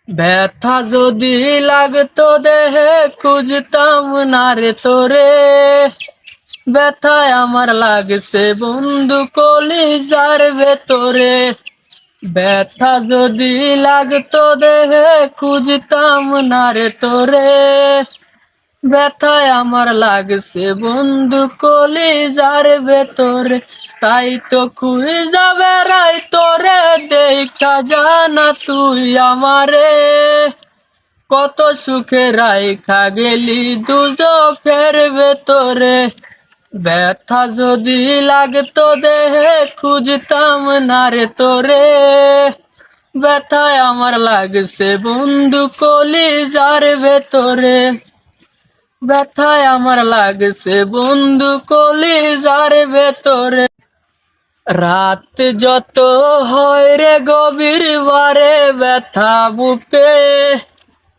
ব্যথা যদি লাগতো দেহে খুঁজতাম না রে তোরে। ব্যথায় আমার লাগছে বন্ধু কলিজার ভেতরে। ব্যথা যদি লাগতো দেহে খুঁজতাম না রে তোরে। ব্যথায় আমার লাগছে বন্ধু কলিজার ভেতরে। তাই তো খুঁজা বেড়াই তোরে, দেখা জানা তুই আমারে। কত সুখে রাইখা গেলি দুজখের ভেতরে। ব্যথা যদি লাগতো দেহে খুঁজতাম না রে তোরে। ব্যথায় আমার লাগছে বন্ধু কলিজার ভেতরে। ব্যথায় আমার লাগছে বন্ধু কলিজার ভেতরে। রাত যত হয় রে গভীর বারে, ব্যথা বুকে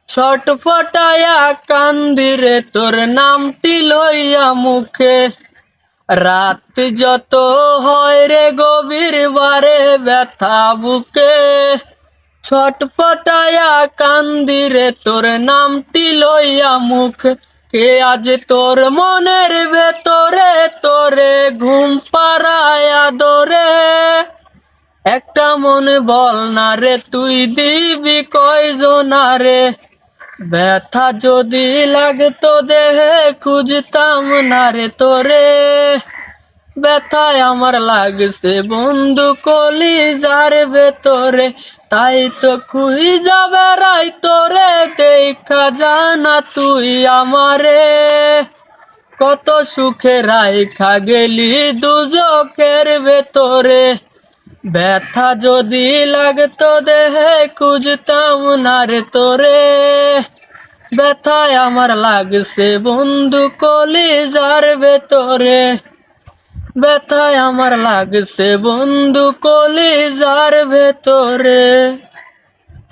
ছটফটায়া কান্দিরে তোর নামটি লইয়া মুখে। রাত যত হয় রে গভীর বারে, ব্যথা বুকে ছটফটায়া কান্দিরে তোর নামটি লইয়া মুখে। কে আজ তোর মনের ভেতরে তোরে ঘুম পাড়ায়া দরে। একটা মনে বল না রে তুই দিবি কয়জনারে। ব্যথা যদি লাগতো দেহে খুঁজতাম না রে তোরে। ব্যথায় আমার লাগছে বন্ধু কলিজার ভেতরে। তাই তো খুঁজা বেড়াই তোরে, দেখা জানা তুই আমারে। কত সুখে রাইখা গেলি দুজখের ভেতরে। ব্যথা যদি লাগতো দেহে খুঁজতাম না রে তোরে। ব্যথায় আমার লাগছে বন্ধু কলিজার ভেতরে। ব্যথায় আমার লাগছে বন্ধু কলিজার ভেতরে।